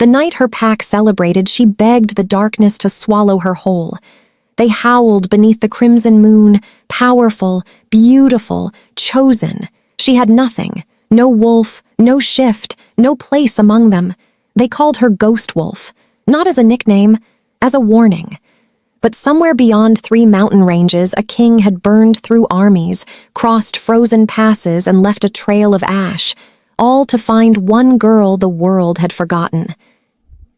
The night her pack celebrated, she begged the darkness to swallow her whole. They howled beneath the crimson moon, powerful, beautiful, chosen. She had nothing, no wolf, no shift, no place among them. They called her Ghost Wolf, not as a nickname, as a warning. But somewhere beyond 3 mountain ranges, a king had burned through armies, crossed frozen passes, and left a trail of ash, all to find one girl the world had forgotten.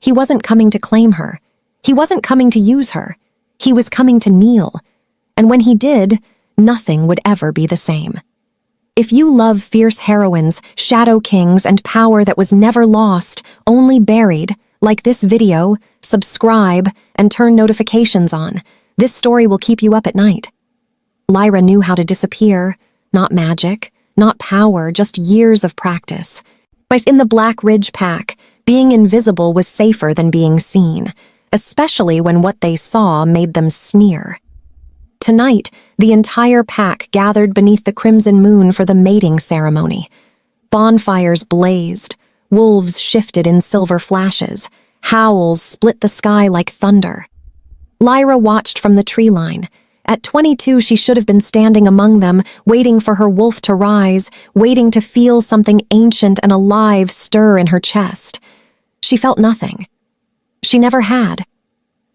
He wasn't coming to claim her. He wasn't coming to use her. He was coming to kneel. And when he did, nothing would ever be the same. If you love fierce heroines, shadow kings, and power that was never lost, only buried, like this video, subscribe, and turn notifications on. This story will keep you up at night. Lyra knew how to disappear. Not magic, not power, just years of practice. But in the Black Ridge pack, being invisible was safer than being seen, especially when what they saw made them sneer. Tonight, the entire pack gathered beneath the crimson moon for the mating ceremony. Bonfires blazed, wolves shifted in silver flashes, howls split the sky like thunder. Lyra watched from the tree line. At 22, she should have been standing among them, waiting for her wolf to rise, waiting to feel something ancient and alive stir in her chest. She felt nothing. She never had.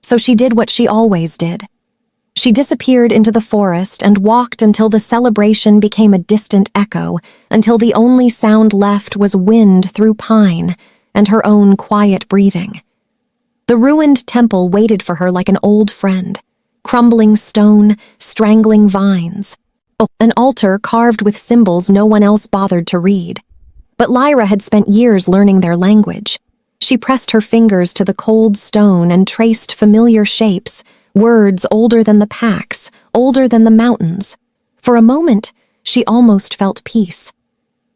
So she did what she always did. She disappeared into the forest and walked until the celebration became a distant echo, until the only sound left was wind through pine and her own quiet breathing. The ruined temple waited for her like an old friend. Crumbling stone, strangling vines. An altar carved with symbols no one else bothered to read. But Lyra had spent years learning their language. She pressed her fingers to the cold stone and traced familiar shapes, words older than the packs, older than the mountains. For a moment, she almost felt peace.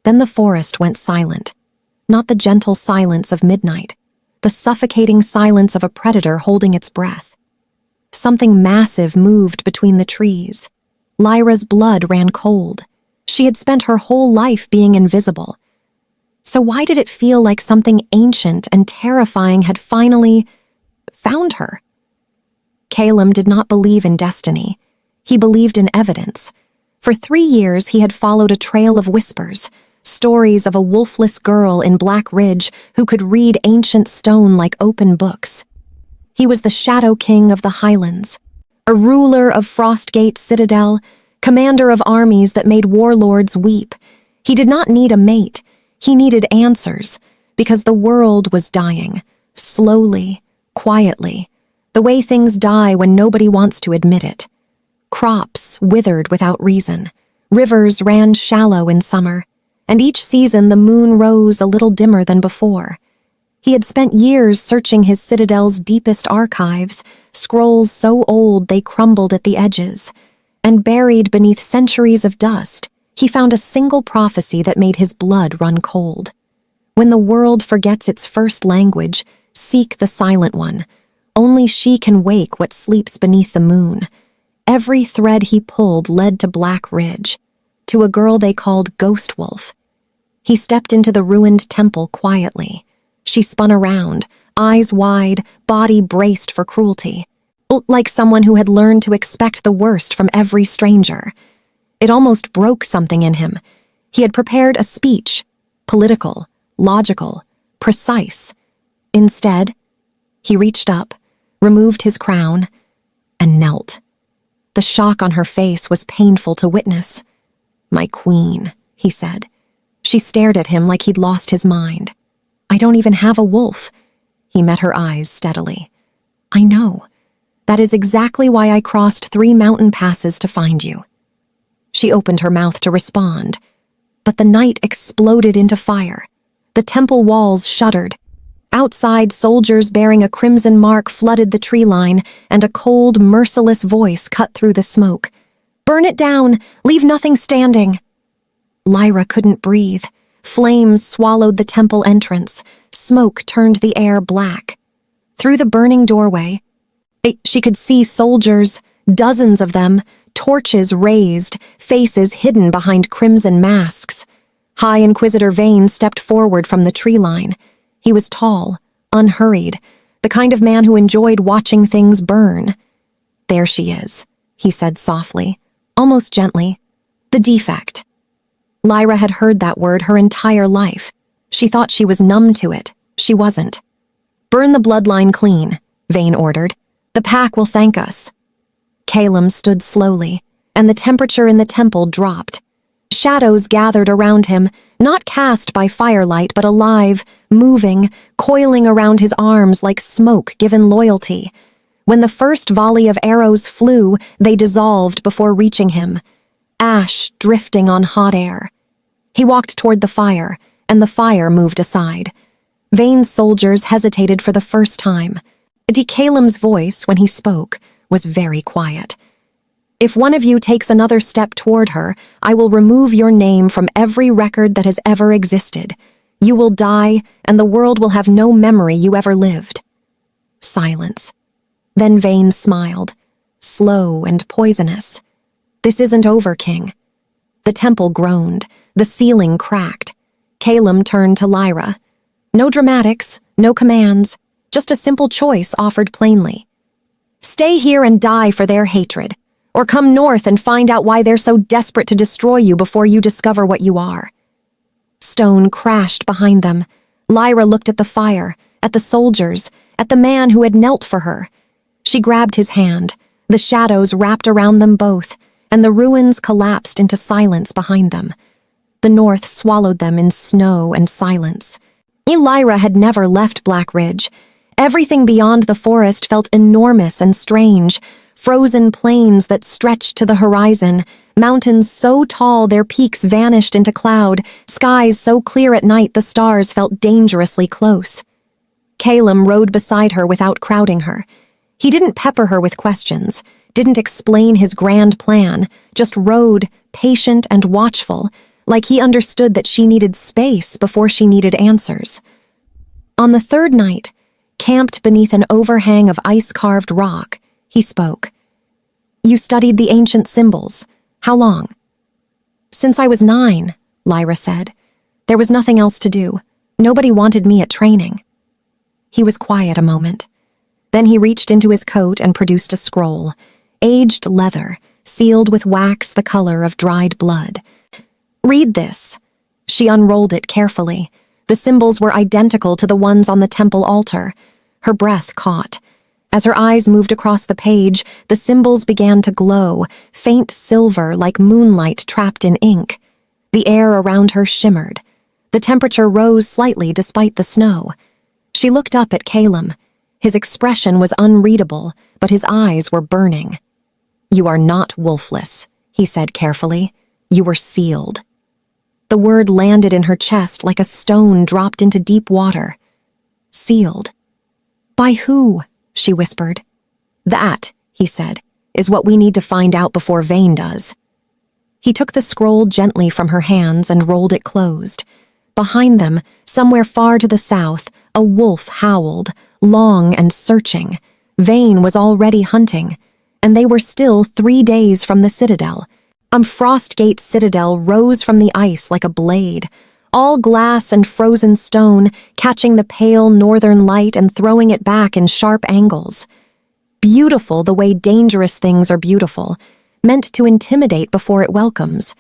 Then the forest went silent. Not the gentle silence of midnight, the suffocating silence of a predator holding its breath. Something massive moved between the trees. Lyra's blood ran cold. She had spent her whole life being invisible. So why did it feel like something ancient and terrifying had finally found her? Calum did not believe in destiny. He believed in evidence. For 3 years, he had followed a trail of whispers, stories of a wolfless girl in Black Ridge who could read ancient stone like open books. He was the Shadow King of the Highlands, a ruler of Frostgate Citadel, commander of armies that made warlords weep. He did not need a mate. He needed answers, because the world was dying, slowly, quietly, the way things die when nobody wants to admit it. Crops withered without reason. Rivers ran shallow in summer, and each season the moon rose a little dimmer than before. He had spent years searching his citadel's deepest archives, scrolls so old they crumbled at the edges, and buried beneath centuries of dust, he found a single prophecy that made his blood run cold. When the world forgets its first language, seek the Silent One. Only she can wake what sleeps beneath the moon. Every thread he pulled led to Black Ridge, to a girl they called Ghost Wolf. He stepped into the ruined temple quietly. She spun around, eyes wide, body braced for cruelty, like someone who had learned to expect the worst from every stranger. It almost broke something in him. He had prepared a speech, political, logical, precise. Instead, he reached up, removed his crown, and knelt. The shock on her face was painful to witness. "My queen," he said. She stared at him like he'd lost his mind. "I don't even have a wolf." He met her eyes steadily. "I know. That is exactly why I crossed 3 mountain passes to find you." She opened her mouth to respond, but the night exploded into fire. The temple walls shuddered. Outside, soldiers bearing a crimson mark flooded the tree line, and a cold, merciless voice cut through the smoke. "Burn it down! Leave nothing standing!" Lyra couldn't breathe. Flames swallowed the temple entrance. Smoke turned the air black. Through the burning doorway, she could see soldiers, dozens of them, torches raised, faces hidden behind crimson masks. High Inquisitor Vane stepped forward from the tree line. He was tall, unhurried, the kind of man who enjoyed watching things burn. "There she is," he said softly, almost gently. "The defect." Lyra had heard that word her entire life. She thought she was numb to it. She wasn't. "Burn the bloodline clean," Vane ordered. "The pack will thank us." Calum stood slowly, and the temperature in the temple dropped. Shadows gathered around him, not cast by firelight, but alive, moving, coiling around his arms like smoke given loyalty. When the first volley of arrows flew, they dissolved before reaching him, ash drifting on hot air. He walked toward the fire, and the fire moved aside. Vane's soldiers hesitated for the first time. Calum's voice, when he spoke, was very quiet. "If one of you takes another step toward her, I will remove your name from every record that has ever existed. You will die, and the world will have no memory you ever lived." Silence. Then Vane smiled, slow and poisonous. "This isn't over, King." The temple groaned. The ceiling cracked. Calum turned to Lyra. No dramatics, no commands, just a simple choice offered plainly. "Stay here and die for their hatred, or come north and find out why they're so desperate to destroy you before you discover what you are." Stone crashed behind them. Lyra looked at the fire, at the soldiers, at the man who had knelt for her. She grabbed his hand. The shadows wrapped around them both, and the ruins collapsed into silence behind them. The north swallowed them in snow and silence. Lyra had never left Black Ridge. Everything beyond the forest felt enormous and strange. Frozen plains that stretched to the horizon, mountains so tall their peaks vanished into cloud, skies so clear at night the stars felt dangerously close. Calum rode beside her without crowding her. He didn't pepper her with questions, didn't explain his grand plan, just rode, patient and watchful, like he understood that she needed space before she needed answers. On the third night, camped beneath an overhang of ice-carved rock, he spoke. "You studied the ancient symbols. How long?" "Since I was 9, Lyra said. "There was nothing else to do. Nobody wanted me at training." He was quiet a moment. Then he reached into his coat and produced a scroll, aged leather, sealed with wax the color of dried blood. "Read this." She unrolled it carefully. The symbols were identical to the ones on the temple altar. Her breath caught. As her eyes moved across the page, the symbols began to glow, faint silver like moonlight trapped in ink. The air around her shimmered. The temperature rose slightly despite the snow. She looked up at Calum. His expression was unreadable, but his eyes were burning. "You are not wolfless," he said carefully. "You were sealed." The word landed in her chest like a stone dropped into deep water. Sealed. "By who?" she whispered. "That," he said, "is what we need to find out before Vane does." He took the scroll gently from her hands and rolled it closed. Behind them, somewhere far to the south, a wolf howled, long and searching. Vane was already hunting, and they were still 3 days from the citadel. Frostgate Citadel rose from the ice like a blade, all glass and frozen stone, catching the pale northern light and throwing it back in sharp angles. Beautiful the way dangerous things are beautiful, meant to intimidate before it welcomes.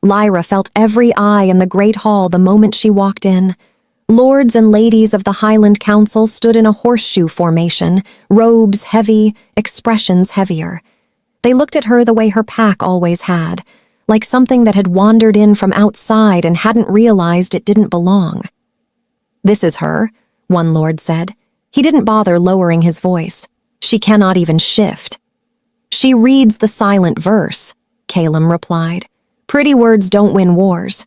Lyra felt every eye in the great hall the moment she walked in. Lords and ladies of the Highland Council stood in a horseshoe formation, robes heavy, expressions heavier. They looked at her the way her pack always had, like something that had wandered in from outside and hadn't realized it didn't belong. "This is her," one lord said. He didn't bother lowering his voice. "She cannot even shift." "She reads the silent verse," Calum replied. "Pretty words don't win wars."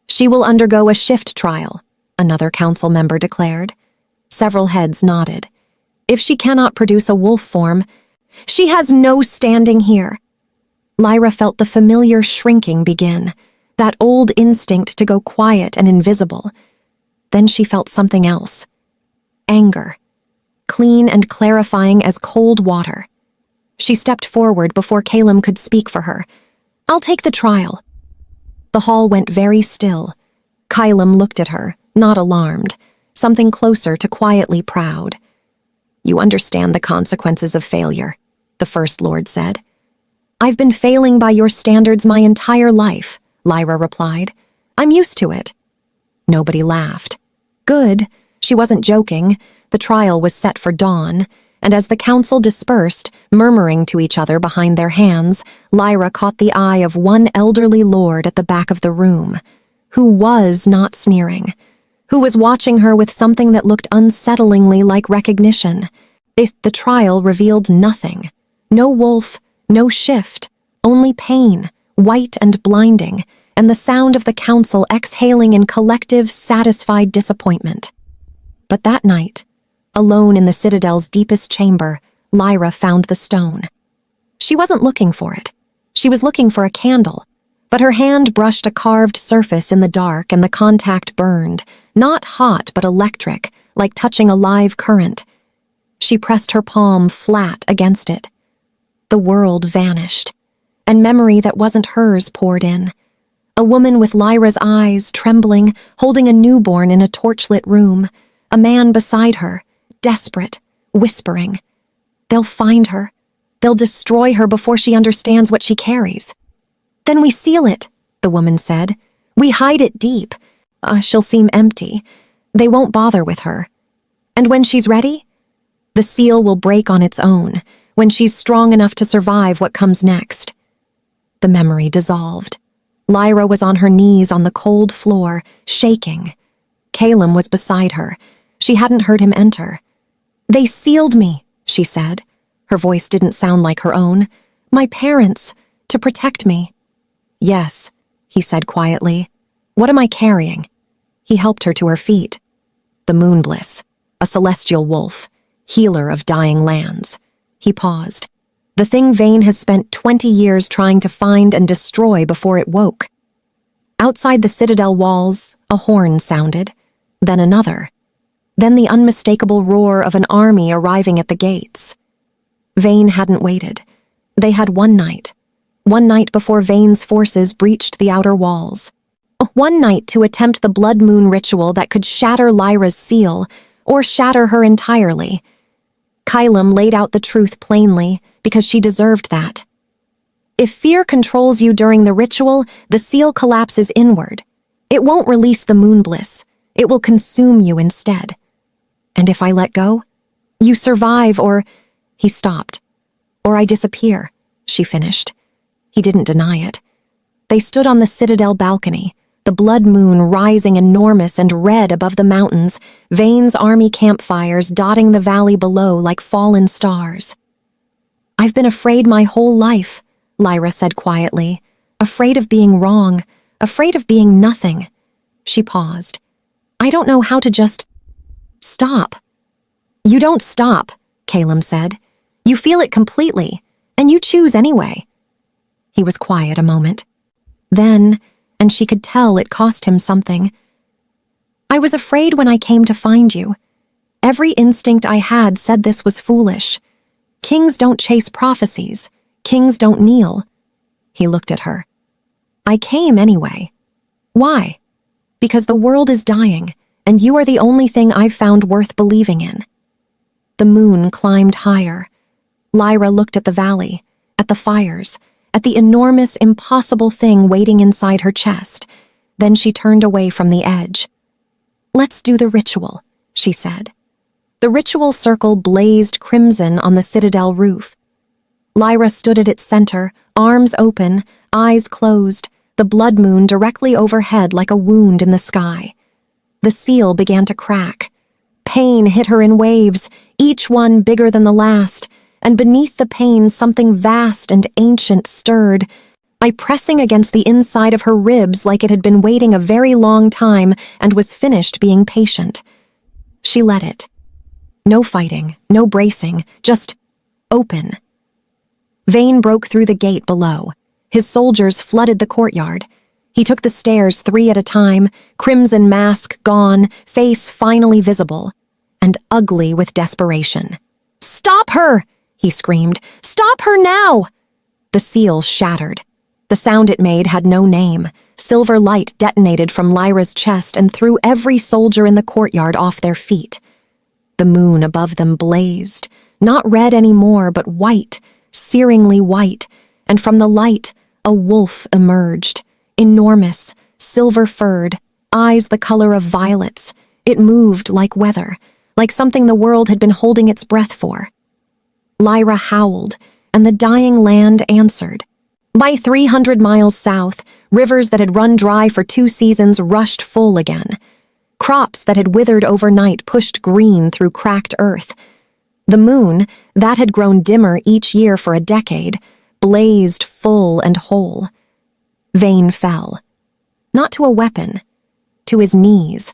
"She will undergo a shift trial," another council member declared. Several heads nodded. "If she cannot produce a wolf form, she has no standing here." Lyra felt the familiar shrinking begin, that old instinct to go quiet and invisible. Then she felt something else. Anger. Clean and clarifying as cold water. She stepped forward before Calum could speak for her. "I'll take the trial." The hall went very still. Calum looked at her, not alarmed. something closer to quietly proud. "You understand the consequences of failure," the First Lord said. "I've been failing by your standards my entire life," Lyra replied. "I'm used to it." Nobody laughed. Good. She wasn't joking. The trial was set for dawn, and as the council dispersed, murmuring to each other behind their hands, Lyra caught the eye of one elderly lord at the back of the room, who was not sneering, who was watching her with something that looked unsettlingly like recognition. The trial revealed nothing. No wolf, no shift, only pain, white and blinding, and the sound of the council exhaling in collective, satisfied disappointment. But that night, alone in the Citadel's deepest chamber, Lyra found the stone. She wasn't looking for it. She was looking for a candle, but her hand brushed a carved surface in the dark and the contact burned, not hot but electric, like touching a live current. She pressed her palm flat against it. The world vanished, and memory that wasn't hers poured in. A woman with Lyra's eyes, trembling, holding a newborn in a torchlit room, a man beside her, desperate, whispering. They'll find her. They'll destroy her before she understands what she carries. "Then we seal it," the woman said. "We hide it deep. She'll seem empty. They won't bother with her. And when she's ready, the seal will break on its own, when she's strong enough to survive what comes next." The memory dissolved. Lyra was on her knees on the cold floor, shaking. Calum was beside her. She hadn't heard him enter. "They sealed me," she said. Her voice didn't sound like her own. "My parents, to protect me." "Yes," he said quietly. "What am I carrying?" He helped her to her feet. "The Moonbliss, a celestial wolf, healer of dying lands." He paused. "The thing Vane has spent 20 years trying to find and destroy before it woke." Outside the Citadel walls, a horn sounded, then another, then the unmistakable roar of an army arriving at the gates. Vane hadn't waited. They had one night before Vane's forces breached the outer walls. One night to attempt the blood moon ritual that could shatter Lyra's seal, or shatter her entirely. Calum laid out the truth plainly, because she deserved that. If fear controls you during the ritual, the seal collapses inward. It won't release the Moonbliss. It will consume you instead. And if I let go, you survive or... He stopped. "Or I disappear," she finished. He didn't deny it. They stood on the Citadel balcony, the blood moon rising enormous and red above the mountains, Vane's army campfires dotting the valley below like fallen stars. "I've been afraid my whole life," Lyra said quietly. "Afraid of being wrong, afraid of being nothing." She paused. "I don't know how to just... stop." "You don't stop," Calum said. "You feel it completely, and you choose anyway." He was quiet a moment. Then, and she could tell it cost him something, "I was afraid when I came to find you. Every instinct I had said this was foolish. Kings don't chase prophecies. Kings don't kneel." He looked at her. "I came anyway. Why? Because the world is dying, and you are the only thing I've found worth believing in." The moon climbed higher. Lyra looked at the valley, at the fires, at the enormous, impossible thing waiting inside her chest. Then she turned away from the edge. "Let's do the ritual," she said. The ritual circle blazed crimson on the Citadel roof. Lyra stood at its center, arms open, eyes closed, the blood moon directly overhead like a wound in the sky. The seal began to crack. Pain hit her in waves, each one bigger than the last, and beneath the pain something vast and ancient stirred, by pressing against the inside of her ribs like it had been waiting a very long time and was finished being patient. She let it. No fighting, no bracing, just open. Vane broke through the gate below. His soldiers flooded the courtyard. He took the stairs 3 at a time, crimson mask gone, face finally visible, and ugly with desperation. "Stop her!" he screamed. "Stop her now!" The seal shattered. The sound it made had no name, Silver light detonated from Lyra's chest and threw every soldier in the courtyard off their feet. The moon above them blazed, not red anymore, but white, searingly white, and from the light, a wolf emerged, enormous, silver-furred, eyes the color of violets. It moved like weather, like something the world had been holding its breath for. Lyra howled, and the dying land answered. By 300 miles south, rivers that had run dry for 2 seasons rushed full again. Crops that had withered overnight pushed green through cracked earth. The moon, that had grown dimmer each year for a decade, blazed full and whole. Vane fell. Not to a weapon, to his knees.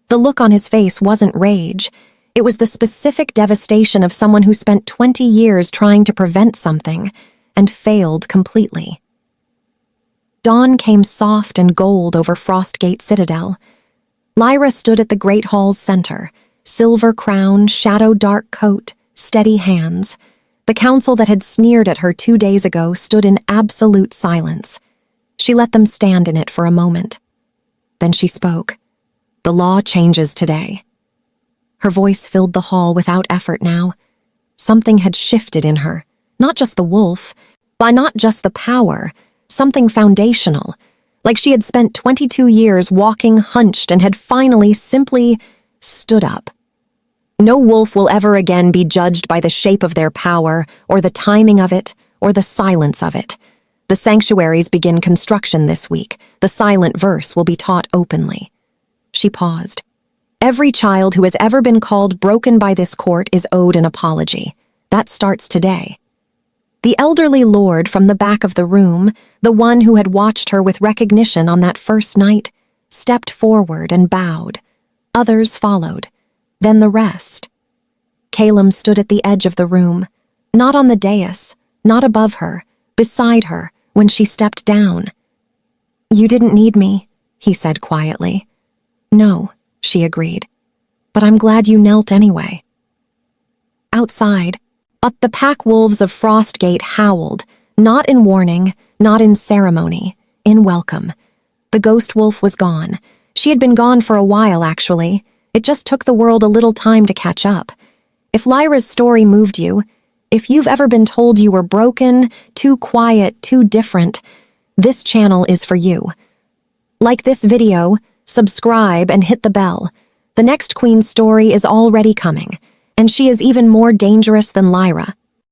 The look on his face wasn't rage. It was the specific devastation of someone who spent 20 years trying to prevent something and failed completely. Dawn came soft and gold over Frostgate Citadel. Lyra stood at the Great Hall's center, silver crown, shadow-dark coat, steady hands. The council that had sneered at her 2 days ago stood in absolute silence. She let them stand in it for a moment. Then she spoke. "The law changes today." Her voice filled the hall without effort now. Something had shifted in her, not just the wolf, but not just the power, something foundational, like she had spent 22 years walking hunched and had finally simply stood up. No wolf will ever again be judged by the shape of their power, or the timing of it, or the silence of it. The sanctuaries begin construction this week. The silent verse will be taught openly. She paused. Every child who has ever been called broken by this court is owed an apology. That starts today. The elderly lord from the back of the room, the one who had watched her with recognition on that first night, stepped forward and bowed. Others followed. Then the rest. Calum stood at the edge of the room, not on the dais, not above her, beside her, when she stepped down. "You didn't need me," he said quietly. "No," she agreed, "but I'm glad you knelt anyway." Outside, the pack wolves of Frostgate howled, not in warning, not in ceremony, in welcome. The ghost wolf was gone. She had been gone for a while, actually. It just took the world a little time to catch up. If Lyra's story moved you, if you've ever been told you were broken, too quiet, too different, this channel is for you. Like this video, subscribe, and hit the bell. The next queen's story is already coming, and she is even more dangerous than Lyra.